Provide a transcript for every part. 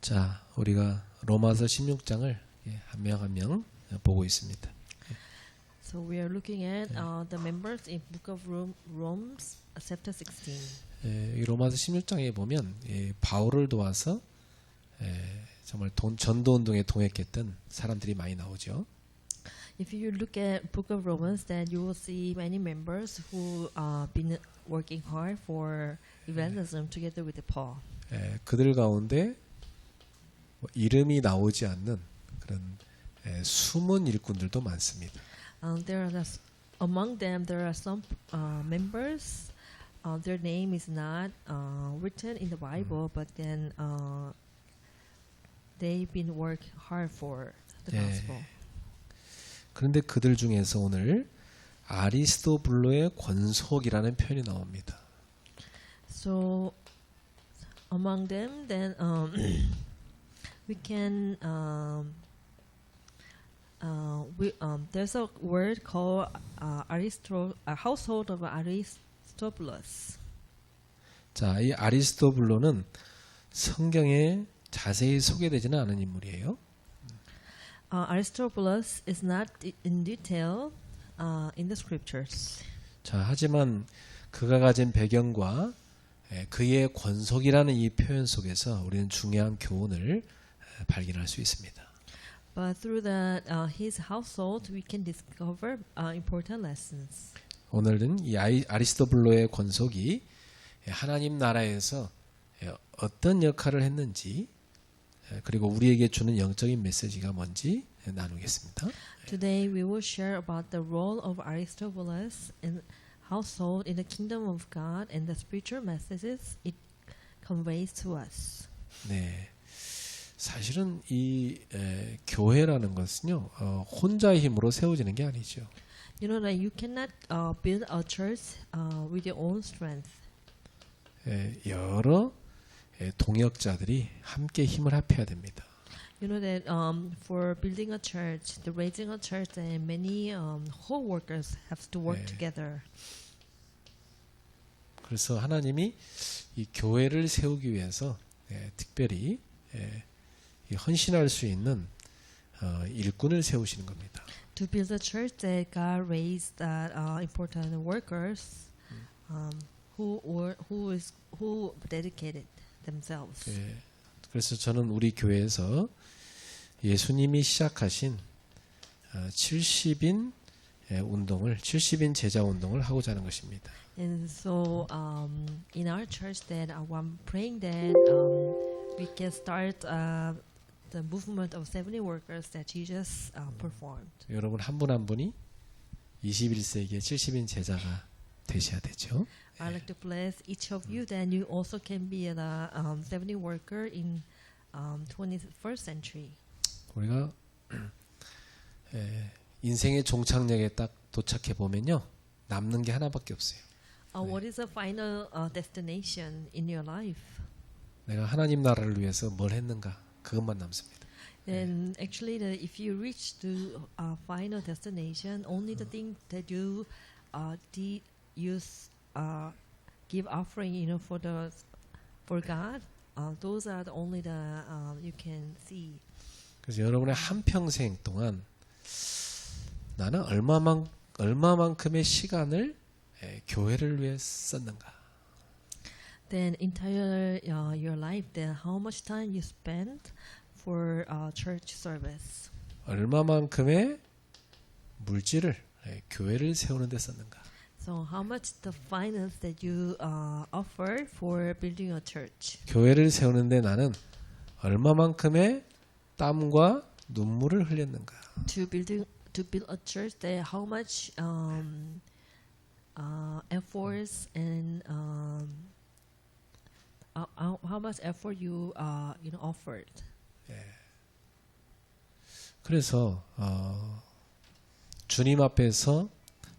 자, 우리가 로마서 16장을 한 명 한 명 보고 있습니다. So we are looking at the members in Book of Romans, chapter 16. 이 로마서 16장에 보면 바울을 도와서 정말 전도 운동에 동역했던 사람들이 많이 나오죠. If you look at Book of Romans, then you will see many members who been working hard for evangelism together with Paul. 그들 가운데 이름이 나오지 않는 그런 숨은 일꾼들도 많습니다. Among them, there are some members. Their name is not written in the Bible, but then they've been working hard for the gospel. 그런데 그들 중에서 오늘 아리스토블로의 권속이라는 표현이 나옵니다. So among them, then we can there's a word called household of Aristobulus. 자, 이 아리스토블로는 성경에 자세히 소개되지는 않은 인물이에요. Aristobulus is not in detail in the scriptures. 자, 하지만 그가 가진 배경과 그의 권속이라는 이 표현 속에서 우리는 중요한 교훈을 발견할 수 있습니다. But through his household, we can discover important lessons. 오늘은 이 아리스토블로의 권속이 하나님 나라에서 어떤 역할을 했는지 그리고 우리에게 주는 영적인 메시지가 뭔지 나누겠습니다. Today we will share about the role of Aristobulus in household in the kingdom of God and the spiritual messages it conveys to us. 네, 사실은 이 교회라는 것은요 혼자의 힘으로 세워지는 게 아니죠. You know that you cannot build a church with your own strength. 여러 동역자들이 함께 힘을 합해야 됩니다. You know that for building a church, the raising a church, and many whole workers have to work together. 그래서 하나님이 이 교회를 세우기 위해서 특별히 헌신할 수 있는 일꾼을 세우시는 겁니다. To build a church, that God raised that important workers who dedicated themselves. 그래서 저는 우리 교회에서 예수님이 시작하신 70인 운동을 70인 제자 운동을 하고자 하는 것입니다. And so in our church, that I'm praying that we can start the movement of 70 workers that Jesus performed. 여러분 한 분 한 분이 21세기의 70인 제자가 되셔야 되죠. I'd like to bless each of you. Then you also can be a 70 worker in 21st century. 우리가 인생의 종착역에 딱 도착해 보면요 남는 게 하나밖에 없어요. What is the final destination in your life? 내가 하나님 나라를 위해서 뭘 했는가 그것만 남습니다. Then actually, if you reach to a final destination, only the thing that you did use give offering, you know, for God, those are the only you can see. 그래서 여러분의 한 평생 동안 나는 얼마만큼의 시간을 교회를 위해 썼는가? Then entire your life, then how much time you spent for church service? 얼마만큼의 물질을 교회를 세우는 데 썼는가? So how much the finance that you offered for building a church? 교회를 세우는데 나는 얼마만큼의 땀과 눈물을 흘렸는가? To build a church, that how much efforts and how much effort you offered. 그래서 주님 앞에서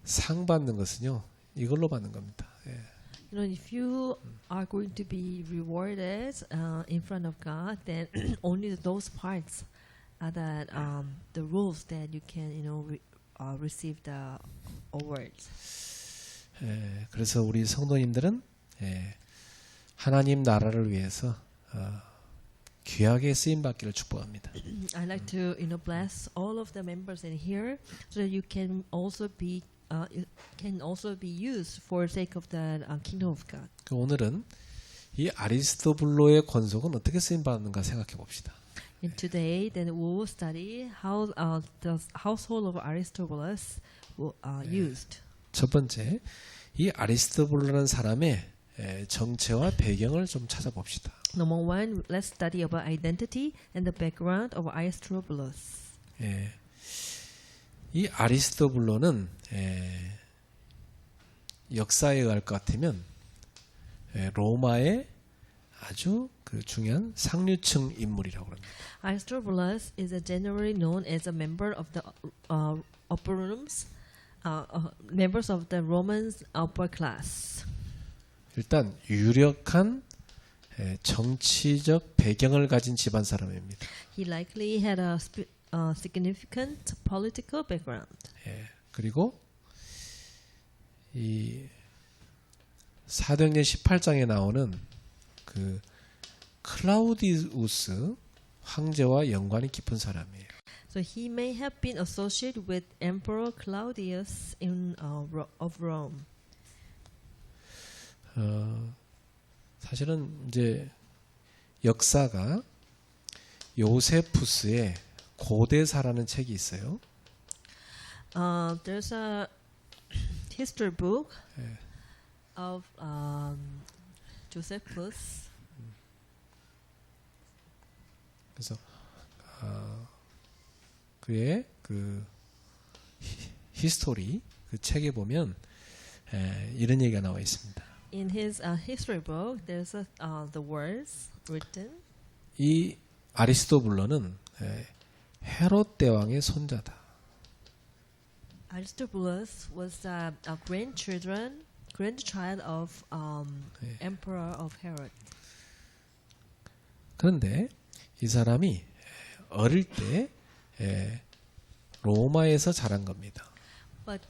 상 받는 것은요 이걸로 받는 겁니다. You know, if you are going to be rewarded in front of God, then only those parts are the rules that you can, receive the awards. 그래서 우리 성도님들은 하나님 나라를 위해서 귀하게 쓰임 받기를 축복합니다. I'd like to, bless all of the members in here, so that you can also be used for the sake of the kingdom of God. 오늘은 이 아리스토블로의 권속은 어떻게 쓰임 받는가 생각해 봅시다. And today, then we will study how the household of Aristobulus used. 첫 번째, 이 아리스토블로라는 사람의 정체와 배경을 좀 찾아봅시다. Number one, let's study about identity and the background of Aristobulus. 이 아리스토블로는 역사에 의할 것 같으면 로마의 아주 그 중요한 상류층 인물이라고 합니다. Aristobulus is generally known as a member of the upper rooms, members of the Roman upper class. 일단 유력한 정치적 배경을 가진 집안 사람입니다. He likely had a significant political background. 그리고 이 사도행전 18장에 나오는 그 클라우디우스 황제와 연관이 깊은 사람이에요. So he may have been associated with Emperor Claudius of Rome. 사실은 이제 역사가 요세푸스의 고대사라는 책이 있어요. There's a history book of Josephus. 그래서 그의 그 히스토리 그 책에 보면 이런 얘기가 나와 있습니다. In his history book, there's the words written. 이 아리스토블로는 헤롯 대왕의 손자다. Aristobulus was a grandchild of Emperor of Herod. 그런데 이 사람이 어릴 때 로마에서 자란 겁니다. But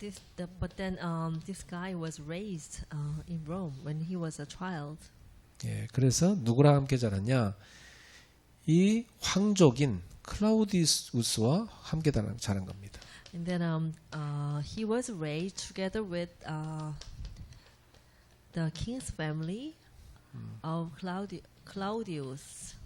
then this guy was raised in Rome when he was a child. 그래서 누구랑 함께 자랐냐? 이 황족인 클라우디우스와 함께 자란 겁니다. And then he was raised together with the king's family of Claudius.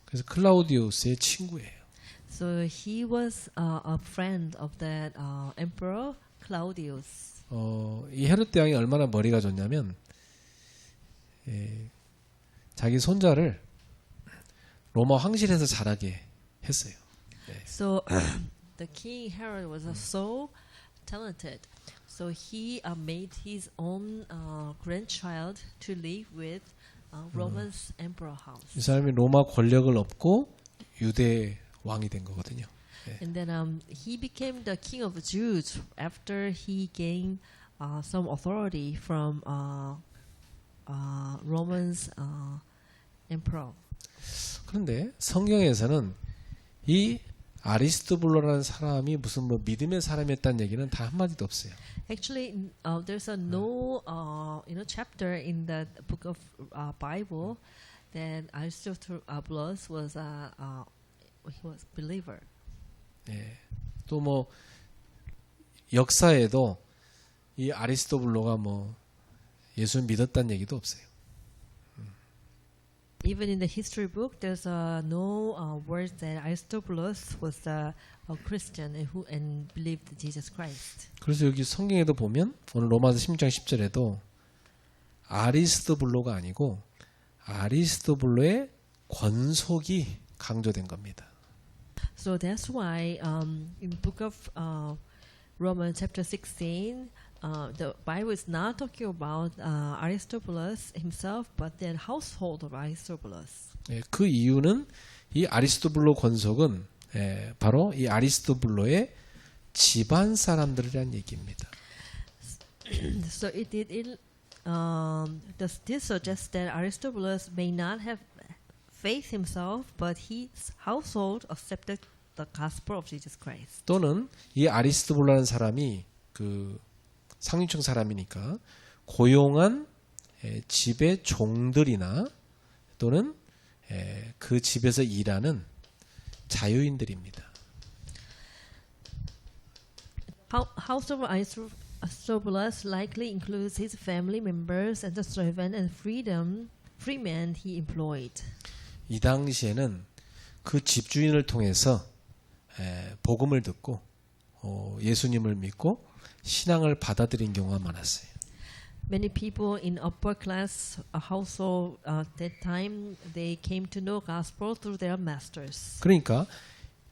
그래서 클라우디우스의 친구예요. So he was a friend of that Emperor Claudius. 이 헤롯 대왕이 얼마나 머리가 좋냐면 자기 손자를 로마 황실에서 자라게 했어요. So the king Herod was so talented. So he made his own grandchild to live with Roman's emperor house. 이 사람이 로마 권력을 얻고 유대 왕이 된 거거든요. And then he became the king of the Jews after he gained some authority from Roman's emperor. 그런데 성경에서는 이 아리스토블로라는 사람이 무슨 뭐 믿음의 사람이었다는 얘기는 다 한마디도 없어요. Actually, there's no chapter in the book of Bible that Aristobulus was he was believer. 또 뭐 역사에도 이 아리스토블로가 뭐 예수를 믿었다는 얘기도 없어요. Even in the history book, there's no words that Aristobulus was a Christian and believed Jesus Christ. 그래서 여기 성경에도 보면 오늘 로마서 16장 10절에도 아리스토블로가 아니고 아리스토블로의 권속이 강조된 겁니다. So that's why in the book of Romans chapter 16, the Bible is not talking about Aristobulus himself, but the household of Aristobulus. 그 이유는 이 아리스토블로 권속은 바로 이 아리스토블로의 집안 사람들이란 얘기입니다. So this suggests that Aristobulus may not have faith himself, but his household accepted the gospel of Jesus Christ. 또는 이 아리스토블로라는 사람이 그 상류층 사람이니까 고용한 집의 종들이나 또는 그 집에서 일하는 자유인들입니다. Household Aristobulus likely includes his family members and the servant and freemen he employed. 이 당시에는 그 집주인을 통해서 복음을 듣고 예수님을 믿고 신앙을 받아들인 경우가 많았어요. Many people in upper class household that time they came to know gospel through their masters. 그러니까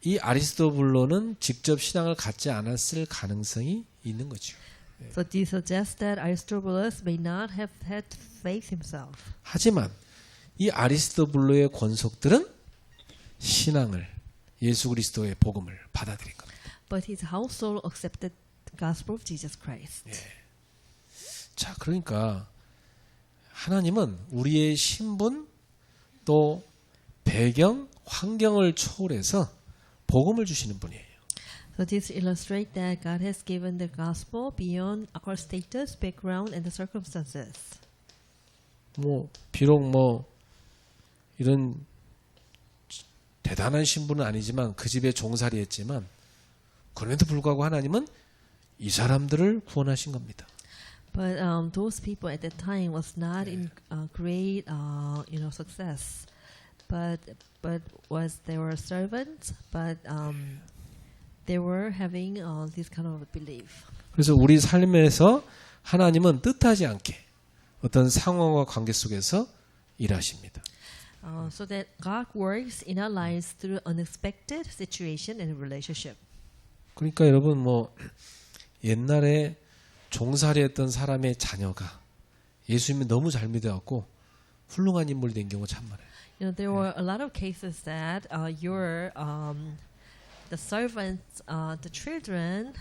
이 아리스토블로는 직접 신앙을 갖지 않았을 가능성이 있는 거죠. So this suggests that Aristobulus may not have had faith himself. 하지만 이 아리스토블로의 권속들은 신앙을 예수 그리스도의 복음을 받아들인 겁니다. But his household accepted the gospel of Jesus Christ. 자, 그러니까 하나님은 우리의 신분 또 배경, 환경을 초월해서 복음을 주시는 분이에요. So this illustrates that God has given the gospel beyond our status, background, and the circumstances. 비록 이런 대단한 신분은 아니지만 그 집에 종살이했지만 그럼에도 불구하고 하나님은 이 사람들을 구원하신 겁니다. But those people at that time was not in great, success. But they were servants, but they were having this kind of belief. 그래서 우리 삶에서 하나님은 뜻하지 않게 어떤 상황과 관계 속에서 일하십니다. So that God works in our lives through unexpected situation and relationship. 그러니까 여러분 옛날에 종살이했던 사람의 자녀가 예수님을 너무 잘 믿어갖고 훌륭한 인물이 된 경우가 참 많아요. There were a lot of cases that the servants, the children,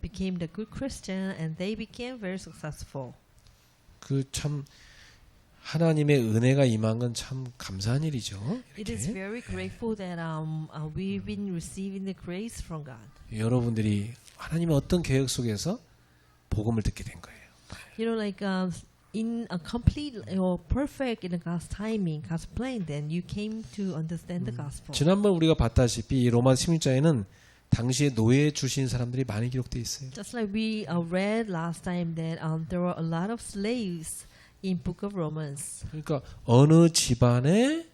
became the good Christian and they became very successful. 그 참 하나님의 은혜가 임한 건 참 감사한 일이죠. It is very grateful that we've been receiving the grace from God. 여러분들이 하나님의 어떤 계획 속에서 복음을 듣게 된 거예요. In a complete or perfect in God's timing, God's plan, then you came to understand the gospel. 지난번 우리가 봤다시피 로마 16장에는 당시에 노예에 주신 사람들이 많이 기록되어 있어요. Just like we read last time that there were a lot of slaves in Book of Romans. 그러니까 어느 집안의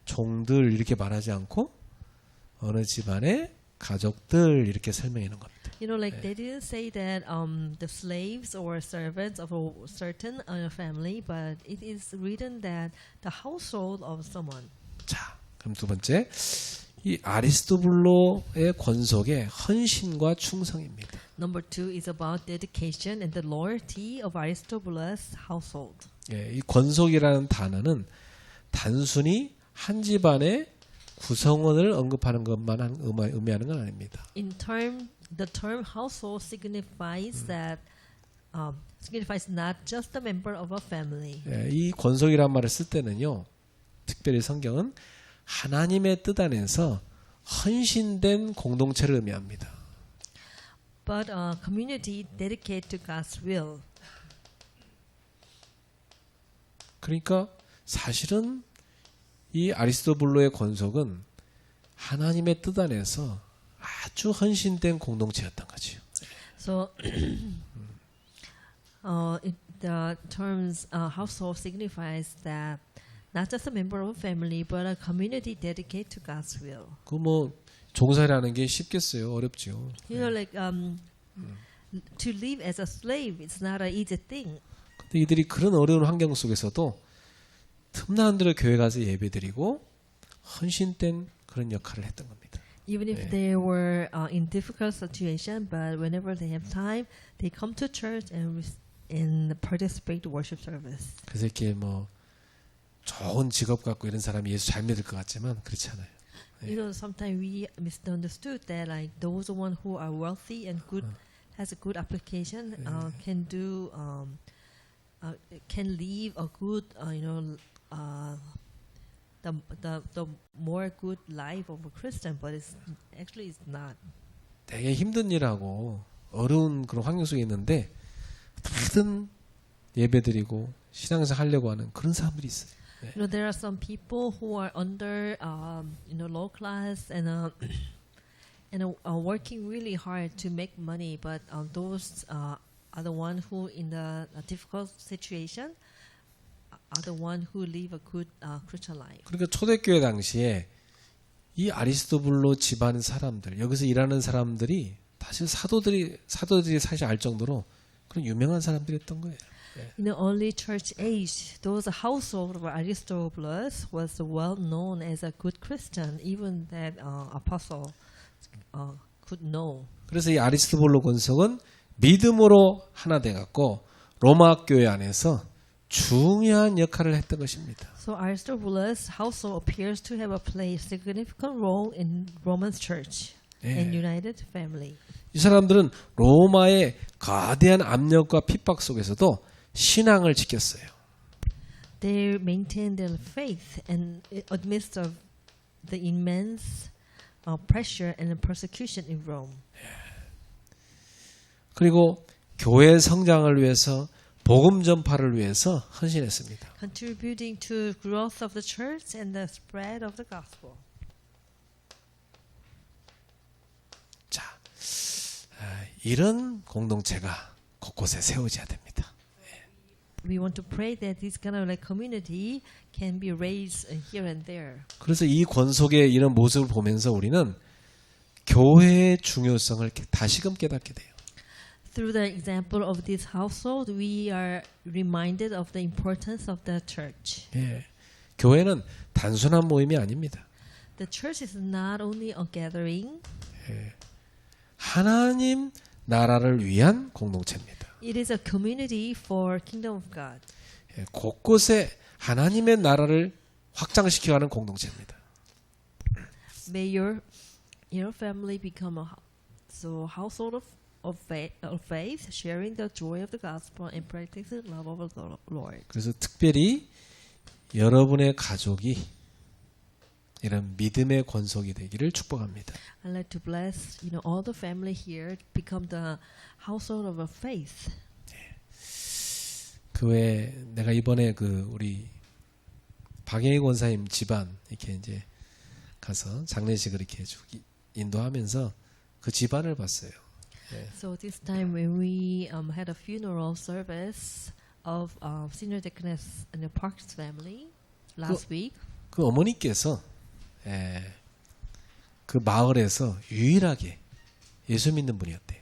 종들 이렇게 말하지 않고 어느 집안의 가족들 이렇게 설명해 놓은 겁니다. They didn't say that the slaves or servants of a certain family, but it is written that the household of someone. 자, 그럼 두 번째, 이 아리스토블로의 권속의 헌신과 충성입니다. Number 2 is about dedication and the loyalty of Aristobulus' household. 이 권속이라는 단어는 단순히 한 집안의 구성원을 언급하는 것만 의미하는 건 아닙니다. The term household signifies that signifies not just a member of a family. 이 권속이란 말을 쓸 때는요, 특별히 성경은 하나님의 뜻 안에서 헌신된 공동체를 의미합니다. But a community dedicated to God's will. 그러니까 사실은 이 아리스토블로의 권속은 하나님의 뜻 안에서 아주 헌신된 공동체였던 거죠. So the terms household signifies that not just a member of a family, but a community dedicated to God's will. 종살이라는 게 쉽겠어요? 어렵죠. To live as a slave, it's not an easy thing. 근데 이들이 그런 어려운 환경 속에서도 틈나는 대로 교회 가서 예배드리고 헌신된 그런 역할을 했던 겁니다. Even if they were in difficult situation, but whenever they have time, they come to church and participate in worship service. 그래서 이렇게 좋은 직업 갖고 이런 사람이 예수 잘 믿을 것 같지만 그렇지 않아요. Sometimes we misunderstood that those one who are wealthy and good has a good application can do can live a good the more good life of a Christian, but it's not. 되게 힘든 일하고 어려운 그런 환경 속에 있는데 어떻게든 예배드리고 신앙생활 하려고 하는 그런 사람들이 있어요. You know, there are some people who are under, low class and working really hard to make money, but those are the one who in the difficult situation are the one who live a good Christian life. 그러니까 초대교회 당시에 이 아리스토블로 집안 사람들, 여기서 일하는 사람들이 사실 사도들이 사실 알 정도로 그런 유명한 사람들이었던 거예요. In the early church age, those household of Aristobulus was well known as a good Christian, even that apostle could know. 그래서 이 아리스토블로 권속은 믿음으로 하나 돼 갖고 로마 교회 안에서 중요한 역할을 했던 것입니다. So Aristobulus' household appears to have played a significant role in Roman church and united family. 이 사람들은 로마의 거대한 압력과 핍박 속에서도 신앙을 지켰어요. They maintained their faith and amidst of the immense pressure and persecution in Rome. 그리고 교회 성장을 위해서 복음 전파를 위해서 헌신했습니다. Contributing to growth of the church and the spread of the gospel. 자, 이런 공동체가 곳곳에 세워져야 됩니다. We want to pray that this kind of like community can be raised here and there. 그래서 이 권속의 이런 모습을 보면서 우리는 교회의 중요성을 다시금 깨닫게 돼요. Through the example of this household, we are reminded of the importance of the church. 예, 교회는 단순한 모임이 아닙니다. The church is not only a gathering. 하나님 나라를 위한 공동체입니다. It is a community for kingdom of God. 예, 곳곳에 하나님의 나라를 확장시켜가는 공동체입니다. May your family become a household of faith, sharing the joy of the gospel and practicing love of the Lord. 그래서 특별히 여러분의 가족이 이런 믿음의 권속이 되기를 축복합니다. I'd like to bless all the family here become the household of a faith. 그 외에 내가 이번에 그 우리 박영희 권사님 집안 이렇게 이제 가서 장례식을 이렇게 인도하면서 그 집안을 봤어요. So this time when we had a funeral service of senior deaconess and the Parks family last week. 그 어머니께서 그 마을에서 유일하게 예수 믿는 분이었대요.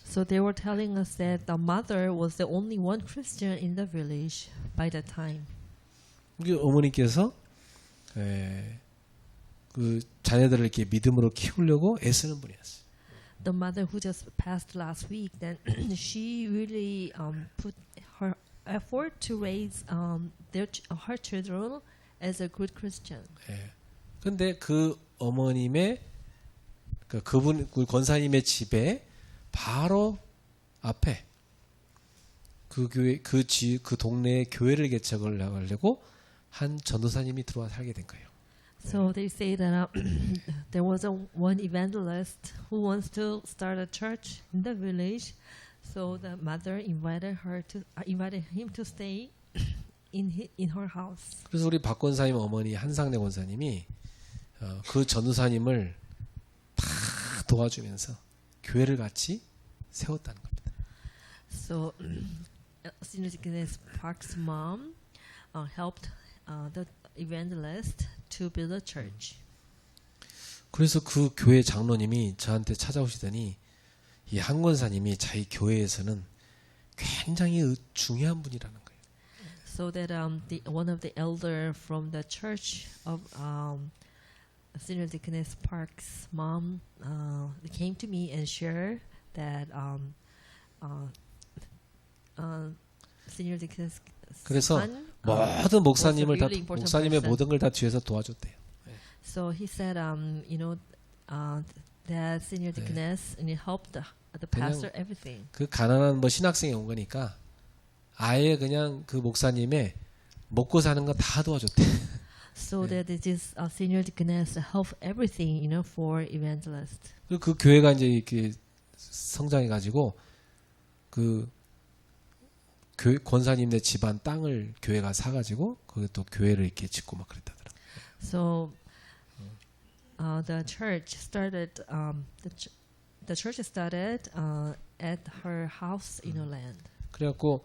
So they were telling us that the mother was the only one Christian in the village by that time. 그 어머니께서 그 자녀들을 이렇게 믿음으로 키우려고 애쓰는 분이었어요. The mother who just passed last week, then she really put her effort to raise her children as a good Christian. 근데 그 어머님의 그분 그 권사님의 집에 바로 앞에 그 교회 그 동네에 교회를 개척을 하려고 한 전도사님이 들어와 살게 된 거예요. So they say that there was one evangelist who wants to start a church in the village. So the mother invited him to stay in her house. 그래서 우리 박 권사님 어머니 한상래 권사님이 그 전도사님을 다 도와주면서 교회를 같이 세웠다는 겁니다. So Senior Deaconess Park's mom helped the evangelist to build a church. 그래서 그 교회 장로님이 저한테 찾아오시더니 이 한 권사님이 자기 교회에서는 굉장히 중요한 분이라는 거예요. So that one of the elder from the church of Senior Deaconess Park's mom came to me and shared that Senior Deaconess 그래서 son 모든 목사님을 다 was a really important 목사님의 person. 모든 걸 다 뒤에서 도와줬대요. So he said, that Senior Deaconess and he helped the pastor everything. 그 가난한 뭐 신학생이 온 거니까 아예 그냥 그 목사님의 먹고 사는 거 다 도와줬대. So that this Senior Deaconess helped everything, for evangelist. 그 교회가 이제 이렇게 성장해 가지고 그 권사님네 집안 땅을 교회가 사가지고 거기 또 교회를 이렇게 짓고 막 그랬다더라. So the church started. The church started at her house in a land. 그래갖고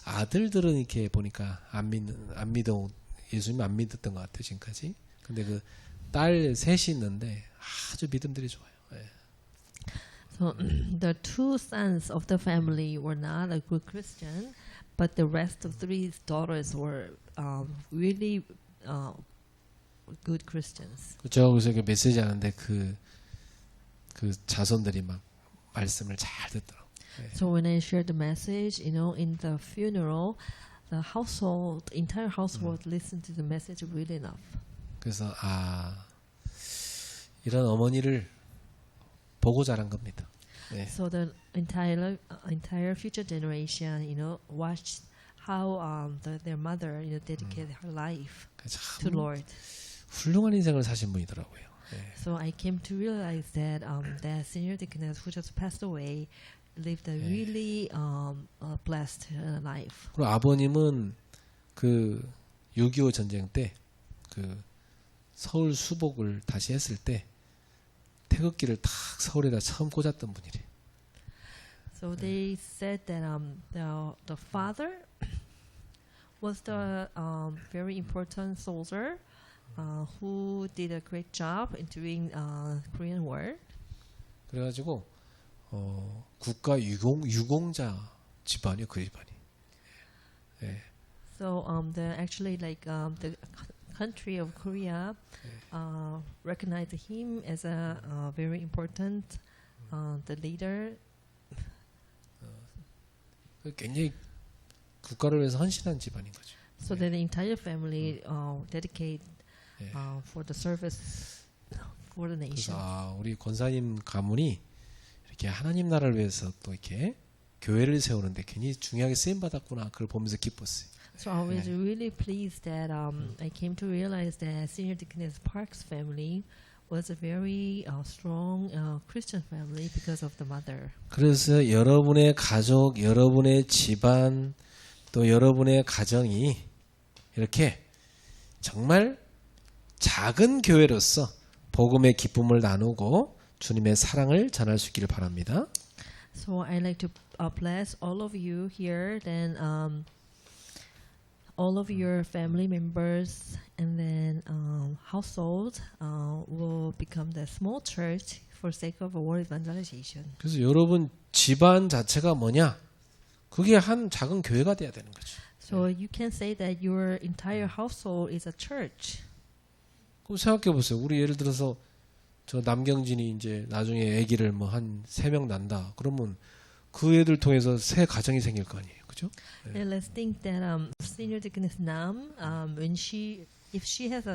아들들은 이렇게 보니까 안 믿어 예수님 안 믿었던 것 같아 지금까지. 근데 그 딸 셋이 있는데 아주 믿음들이 좋아요. 예. So the two sons of the family were not a good Christian, but the rest of three daughters were really good Christians. 그렇죠. 그래서 그 메시지 하는데 그 자손들이 막 말씀을 잘 듣더라고. So when I shared the message, in the funeral, the entire household listened to the message really enough. 그래서 이런 어머니를 보고 자란 겁니다. 네. So the entire future generation, watched how their mother, dedicated her life to 참 Lord. 훌륭한 인생을 사신 분이더라고요. 네. So I came to realize that that senior deaconess who just passed away lived a really blessed life. 그리고 아버님은 그 6.25 전쟁 때 그 서울 수복을 다시 했을 때 태극기를 탁 서울에다 처음 꽂았던 분이래. So they said that the father was the very important soldier who did a great job in during Korean War. 그래가지고 국가 유공자 집안이요 그 집안이. 예. So actually the country of Korea recognized him as a very important the leader. 굉장히 국가를 위해서 헌신한 집안인 거죠. So that the entire family dedicate 예. for the service for the nation. 그래서 우리 권사님 가문이 이렇게 하나님 나라를 위해서 또 이렇게 교회를 세우는데 굉장히 중요하게 쓰임 받았구나. 그걸 보면서 기뻤어요. So I was really pleased that I came to realize that Senior Deaconess Park's family was a very strong Christian family because of the mother. 그래서 여러분의 가족, 여러분의 집안, 또 여러분의 가정이 이렇게 정말 작은 교회로서 복음의 기쁨을 나누고 주님의 사랑을 전할 수 있기를 바랍니다. So I'd like to bless all of you here, then all of your family members and then household will become the small church for sake of world evangelization. 그래서 여러분 집안 자체가 뭐냐? 그게 한 작은 교회가 돼야 되는 거죠. So you can say that your entire household is a church. 그럼 생각해 보세요. 우리 예를 들어서 저 남경진이 이제 나중에 아기를 뭐 한 3명 난다. 그러면 그 애들 통해서 새 가정이 생길 거 아니에요. 그죠? And let's think that Senior Deaconess Nam, if she has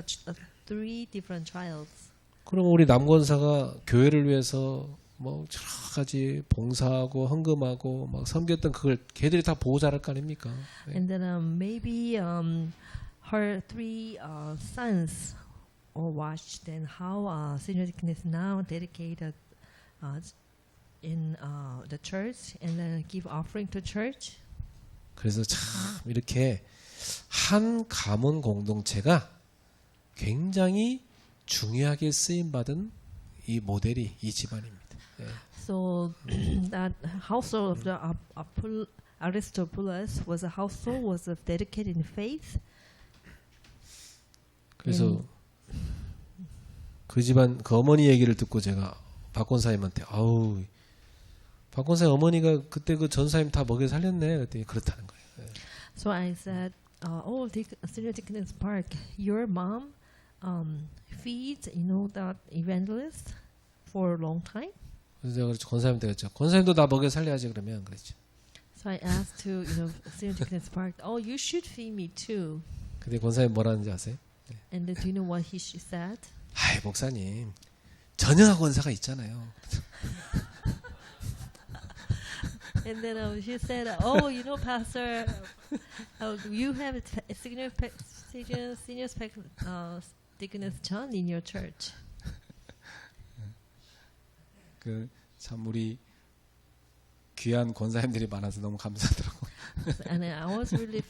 three different childs, 그럼 우리 남권사가 교회를 위해서 뭐 여러 가지 봉사하고 헌금하고 막 섬겼던 그걸 걔들이 다 보고 자랄 거 아닙니까? 네. and then maybe her three sons will watch then how Senior Deaconess now dedicated in the church and then give offering to church. 그래서 참 이렇게 한 가문 공동체가 굉장히 중요하게 쓰임 받은 이 모델이 이 집안입니다. 네. So that household of the Aristobulus was a household was dedicated in faith. 그래서 그 집안 그 어머니 얘기를 듣고 제가 박 권사님한테 아우 박 권사님 어머니가 그때 그 전사님 다 먹여 살렸네 그랬더니 그렇다는 거예요. 네. So I said, Senior Deaconess Park, your mom feeds that evangelist for a long time. 그래서 제가 권사님한테 그랬죠. 권사님도 나 먹여 살려야지 그러면 그랬죠. So I asked to Senior Deaconess Park, you should feed me too. 근데 권사님 뭐라는지 아세요? And do you know what she said? 아이 목사님 전영학 권사가 있잖아요. And then she said, Pastor, you have a senior deaconess John in your church. 그 참 우리 귀한 권사님들이 많아서 너무 감사하더라고요. And I was really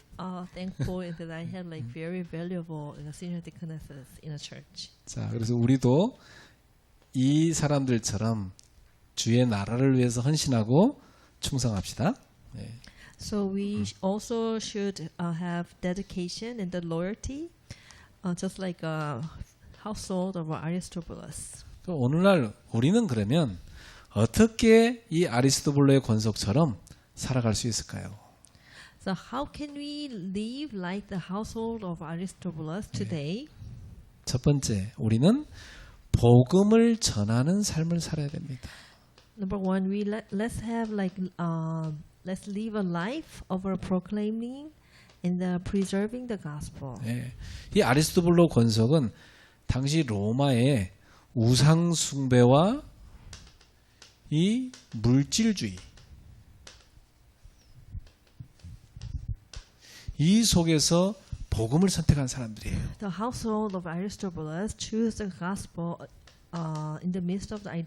thankful that I had like very valuable senior deaconesses in a church. 자, 그래서 우리도 이 사람들처럼 주의 나라를 위해서 헌신하고 충성합시다. 네. So we also should have dedication and the loyalty, just like a household of Aristobulus. 오늘날 우리는 그러면 어떻게 이 아리스토블로의 권속처럼 살아갈 수 있을까요? So how can we live like the household of Aristobulus today? 첫 번째, 우리는 복음을 전하는 삶을 살아야 됩니다. Number one, let's have like let's live a life of proclaiming and preserving the gospel. 예. 이 아리스토블로 권속은 당시 로마의 우상 숭배와 이 물질주의 이 속에서 복음을 선택한 사람들이에요. The household of Aristobulus choose the gospel in the midst of the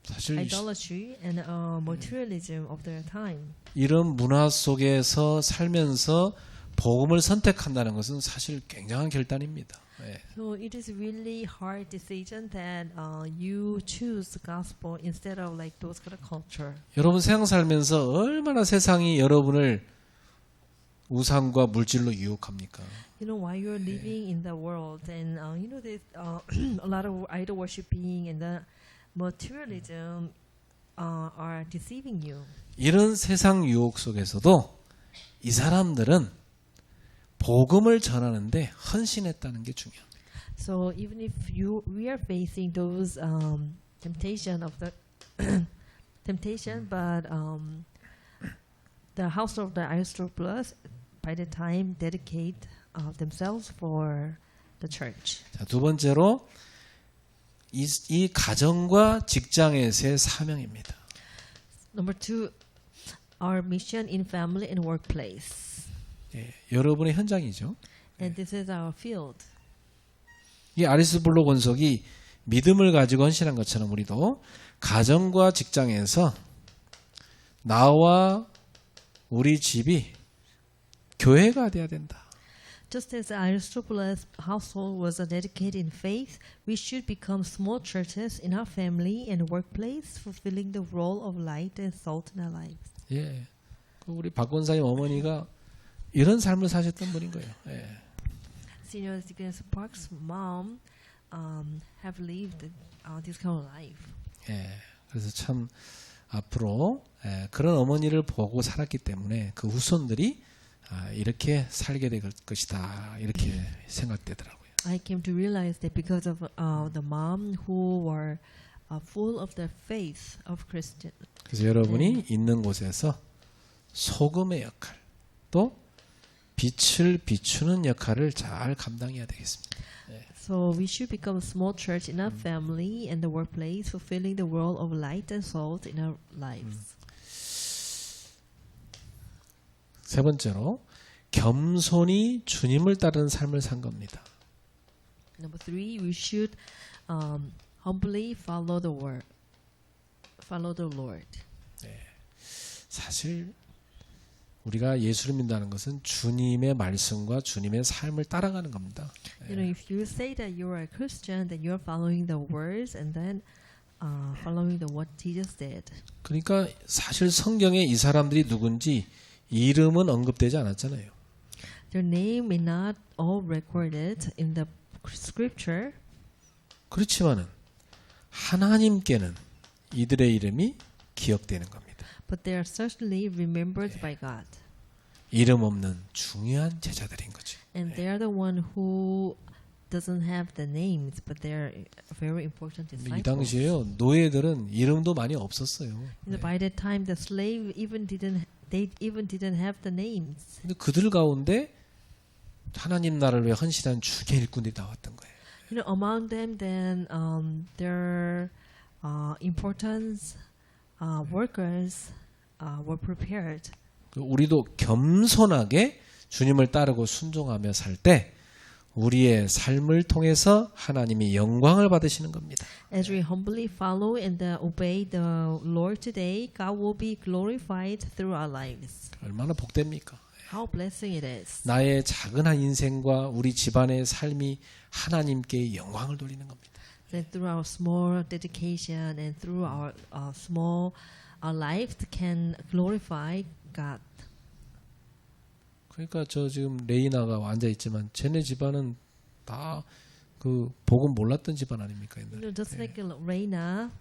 사실 idolatry and materialism of their time. 이런 문화 속에서 살면서 복음을 선택한다는 것은 사실 굉장한 결단입니다. 예. So it is really hard decision that you choose the gospel instead of like those kind of culture. 여러분 세상 살면서 얼마나 세상이 여러분을 우상과 물질로 유혹합니까? You know, while you're living in the world and you know there's a lot of idol worshiping and the materialism are deceiving you. 이런 세상 유혹 속에서도 이 사람들은 복음을 전하는데 헌신했다는 게 중요합니다. So even if we are facing those temptation of the temptation, but the house of the Aristobulus by the time dedicate themselves for the church. 자, 두 번째로 이 가정과 직장에서의 사명입니다. Number two, our mission in family and workplace. 예, 여러분의 현장이죠. And this is our field. 이 아리스토블로 권속이 믿음을 가지고 헌신한 것처럼 우리도 가정과 직장에서 나와 우리 집이 교회가 돼야 된다. Just as the Aristobulus household was dedicated in faith, we should become small churches in our family and workplace, fulfilling the role of light and salt in our lives. 예, 우리 박 권사님 어머니가 이런 삶을 사셨던 분인 거예요. 예. Senior Deaconess Park's mom have lived this kind of life. 예, 그래서 참 앞으로 그런 어머니를 보고 살았기 때문에 그 후손들이 이렇게 살게 될 것이다 이렇게 생각되더라고요. I came to realize that because of the mom who were full of the faith of Christian. 그래서 여러분이 있는 곳에서 소금의 역할 또 빛을 비추는 역할을 잘 감당해야 되겠습니다. So we should become a small church in our family and the workplace, fulfilling the role of light and salt in our lives. 세 번째로 겸손히 주님을 따르는 삶을 산 겁니다. Number three, we should humbly follow the word, follow the Lord. 사실 우리가 예수를 믿는다는 것은 주님의 말씀과 주님의 삶을 따라가는 겁니다. You know, if you say that you are a Christian, then you are following the words and then following the what Jesus did. 그러니까 사실 성경에 이 사람들이 누군지 이름은 언급되지 않았잖아요. Their name is not all recorded in the scripture. 그렇지만은 하나님께는 이들의 이름이 기억되는 겁니다. But they are certainly remembered by God. 이름 없는 중요한 제자들인 거죠. And they are the one who doesn't have the names, but they are very important disciples. 이 당시에요 노예들은 이름도 많이 없었어요. By that time, the slave even didn't have the names. 근데 그들 가운데 하나님 나라를 위해 헌신한 주의 일꾼들이 나왔던 거예요. You know, among them, then their important workers were prepared. 우리도 겸손하게 주님을 따르고 순종하며 살 때 우리의 삶을 통해서 하나님이 영광을 받으시는 겁니다. As we humbly follow and obey the Lord today, God will be glorified through our lives. 얼마나 복됩니까? How blessing it is. 나의 작은 한 인생과 우리 집안의 삶이 하나님께 영광을 돌리는 겁니다. That through our small dedication and through our small lives can glorify God. 그러니까 저 지금 레이나가 앉아 있지만 쟤네 집안은 다 그 복음 몰랐던 집안 아닙니까? You 옛날에. know, just like Reina,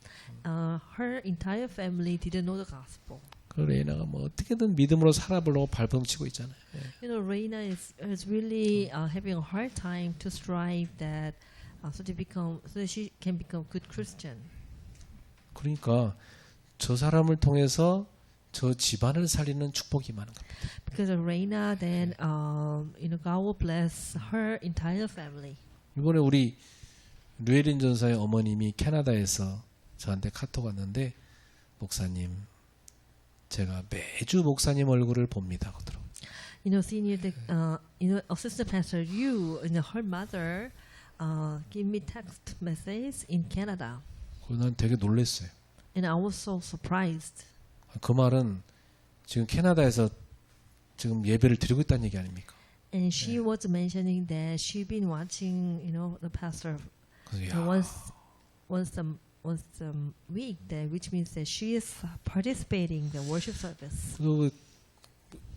her entire family didn't know the gospel. 그 레이나가 뭐 어떻게든 믿음으로 살아보려고 발버둥치고 있잖아요. You know, Reina is really having a hard time to strive that so that she can become good Christian. 그러니까 저 사람을 통해서 저 집안을 살리는 축복이 많은 겁니다. Because of Reina, then God will bless her entire family. 이번에 우리 류에린 전사의 어머님이 캐나다에서 저한테 카톡 왔는데 목사님 제가 매주 목사님 얼굴을 봅니다. 그러더라고요. You know, senior, assistant pastor, her mother, give me text message in Canada, 그래서 난 되게 놀랐어요. and I was so surprised. 그 말은 지금 캐나다에서 지금 예배를 드리고 있다는 얘기 아닙니까? And she was mentioning that she'd been watching, the pastor 그래서 야, once a week, that which means that she is participating in the worship service.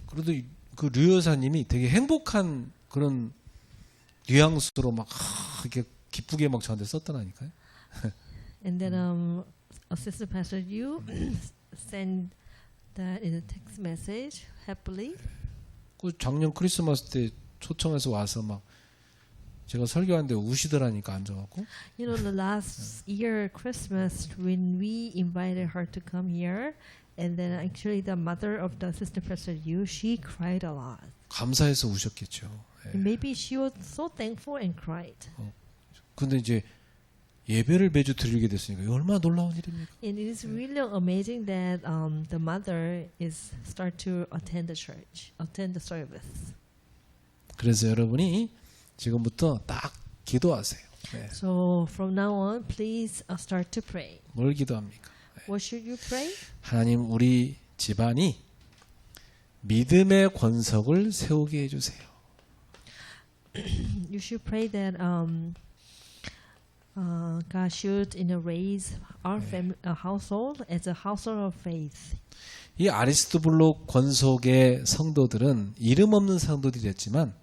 그래도 그 류 여사님이 되게 행복한 그런 뉘앙스로 막 이렇게 기쁘게 막 저한테 썼더라니까요. And then assistant pastor, you send that in a text message happily. 그 작년 크리스마스 때 초청해서 와서 막 제가 설교하는데 우시더라니까 앉아갖고. You know, the last year Christmas when we invited her to come here, and then actually the mother of the assistant pastor, she cried a lot. 감사해서 우셨겠죠. 예. And maybe she was so thankful and cried. 근데 이제 예배를 매주 드리게 됐으니까 이거 얼마나 놀라운 일입니까? And it is really amazing that the mother is start to attend the church, attend the service. 그래서 여러분이 지금부터 딱 기도하세요. 네. So from now on, please start to pray. 뭘 기도합니까? What should you pray? 하나님 우리 집안이 믿음의 권석을 세우게 해주세요. You should pray that God should raise our household as a household of faith. 이 아리스토블로 권속의 성도들은 이름 없는 성도들이었지만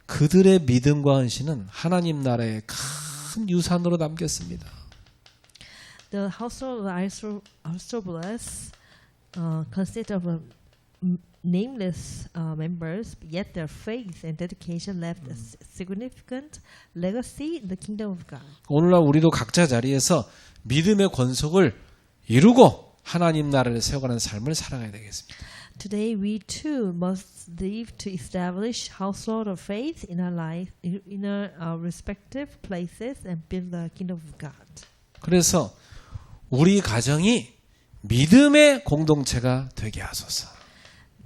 그들의 믿음과 헌신은 하나님 나라의 큰 유산으로 남겼습니다. The household of Aristobulus consists of nameless members, yet their faith and dedication left a significant legacy in the kingdom of God. 오늘날 우리도 각자 자리에서 믿음의 권속을 이루고 하나님 나라를 세워가는 삶을 살아가야 되겠습니다. Today we too must live to establish household of faith in our life, in our respective places, and build the kingdom of God. 그래서 우리 가정이 믿음의 공동체가 되게 하소서.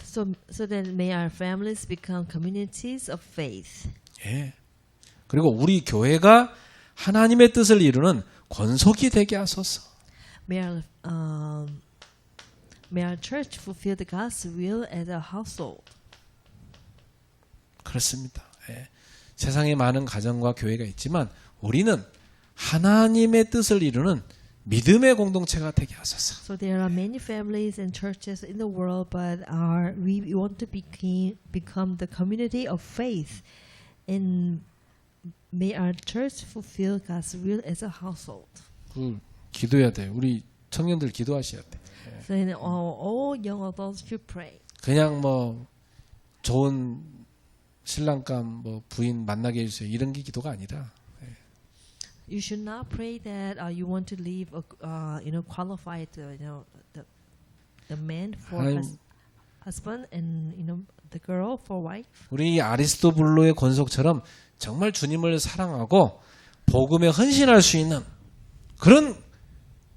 So that may our families become communities of faith. 예. 그리고 우리 교회가 하나님의 뜻을 이루는 권속이 되게 하소서. May our church fulfill the God's will as a household. 그렇습니다. 예. 세상에 많은 가정과 교회가 있지만 우리는 하나님의 뜻을 이루는 믿음의 공동체가 되게 하소서. So there are many families and churches in the world, but we want to become the community of faith, and may our church fulfill God's will as a household. 기도해야 돼요. 우리 청년들 기도하셔야 돼요. So then all young adults should pray. 그냥 뭐 좋은 신랑감 뭐 부인 만나게 해주세요. 이런 게 기도가 아니라 You should not pray that you want to leave a qualified the man for husband and the girl for wife. 우리 아리스토블로의 권속처럼 정말 주님을 사랑하고 복음에 헌신할 수 있는 그런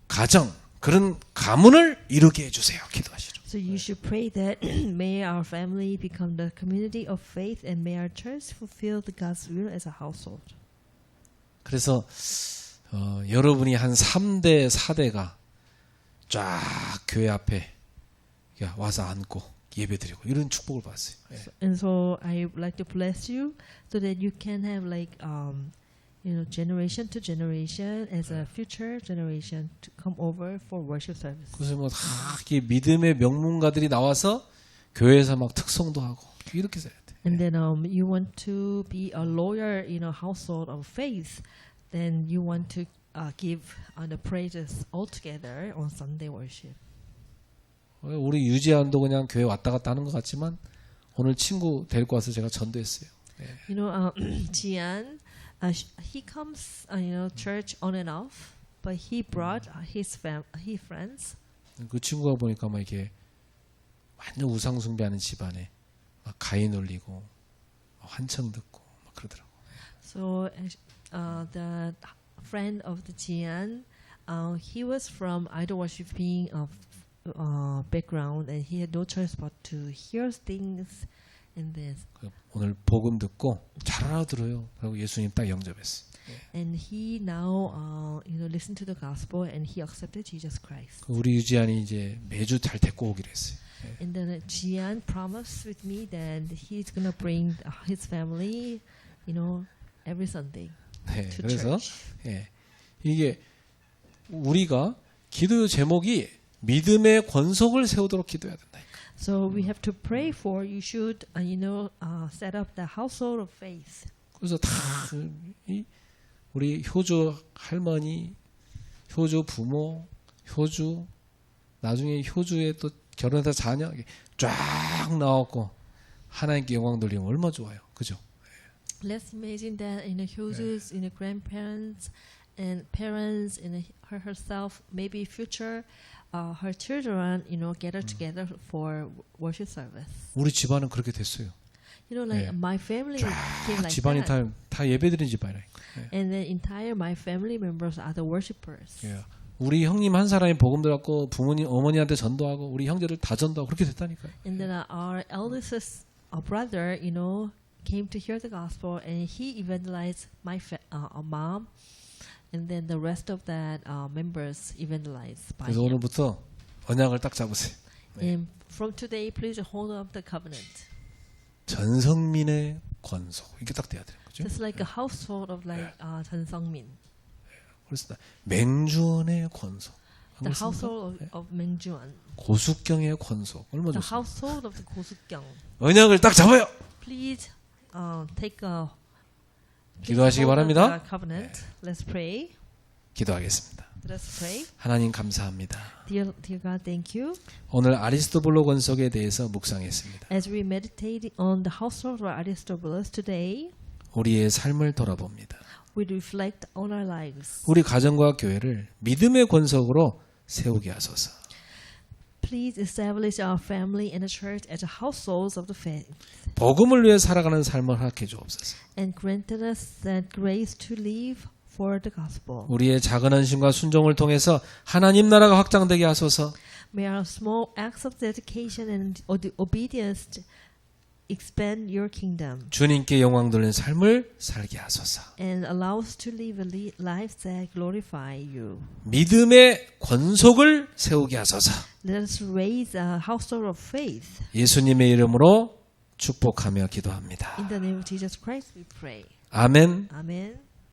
가정, 그런 가문을 이루게 해주세요. 기도하시죠. So you should pray that may our family become the community of faith and may our church fulfill the God's will as a household. 그래서 여러분이 한 3대, 4대가 쫙 교회 앞에 와서 앉고 예배드리고 이런 축복을 받았어요. 예. And so I would like to bless you so that you can have like generation to generation as a future generation to come over for worship service. 그래서 뭐 다 믿음의 명문가들이 나와서 교회에서 막 특성도 하고 이렇게 살아야 돼. And then you want to be a lawyer in a household of faith, then you want to give the praises all together on Sunday worship. 우리 유지안도 그냥 교회 왔다 갔다 하는 것 같지만 오늘 친구 데리고 와서 제가 전도했어요. 예. You know, Jian, he comes, church on and off, but he brought his friends. 그 친구가 보니까 막 이렇게 완전 우상 숭배하는 집안에 막 가인 올리고 환청 듣고 막 그러더라고. So the friend of the Jian, he was from idol worshiping background, and he had no choice but to hear things in this. 오늘 복음 듣고 잘 알아들어요. 그리고 예수님 딱 영접했어요. And he now, listened to the gospel, and he accepted Jesus Christ. 우리 유지안이 이제 매주 잘 데리고 오기로 했어요. And then Jian promised with me that he's gonna bring his family, every Sunday 네, to 그래서 church. 이게 우리가 기도 제목이 믿음의 권속을 세우도록 기도해야 된다. So we have to pray for. You should, set up the household of faith. 그래서 다 우리 효주 할머니, 효주 부모, 효주 나중에 효주에 또 결혼해서 자녀 쫙 나왔고 하나님께 영광 돌리면 얼마나 좋아요, 그죠? Let's imagine that Hyoju's, grandparents and parents, herself, maybe future, her children, gather together for worship service. 우리 집안은 그렇게 됐어요. Like my family came like 집안이 that. 다 예배드린 집안이라니까. And the entire my family members are the worshippers. 우리 형님 한 사람이 복음 들었고 부모님 어머니한테 전도하고 우리 형제를 다 전도하고 그렇게 됐다니까요. And then our eldest brother, came to hear the gospel, and he evangelized my mom, and then the rest of that members evangelized by 그래서 him. 오늘부터 언약을 딱 잡으세요. And from today, please hold up the covenant. 전성민의 권속 이게 딱 돼야 되는 거죠. Just like a household of Chen Sangmin. 그래서 맹주원의 권속. The household of Mengjuan. 고숙경의 권속 얼마 The 좋습니다. household of the Kosukgyang. 언약을 딱 잡아요. Please take a 기도하시기 바랍니다. covenant. Let's pray. 기도하겠습니다. Let's pray. 하나님 감사합니다. Dear God, thank you. 오늘 아리스토블로 권속에 대해서 묵상했습니다. As we meditate on the household of Aristobulus today, 우리의 삶을 돌아봅니다. we reflect on our lives. 우리 가정과 교회를 믿음의 권속으로 세우게 하소서. Please establish our family and the church as households of the faith, 복음을 위해 살아가는 삶을 허락해 주옵소서. and granted us that grace to live for the gospel. 우리의 작은 헌신과 순종을 통해서 하나님 나라가 확장되게 하소서. May our small acts of dedication and obedience expand your kingdom, 주님께 영광 돌리는 삶을 살게 하소서. and allow us to live a life that glorify you. 믿음의 권속을 세우게 하소서. Let us raise a household of faith. 예수님의 이름으로 축복하며 기도합니다. In the name of Jesus Christ we pray. 아멘. Amen.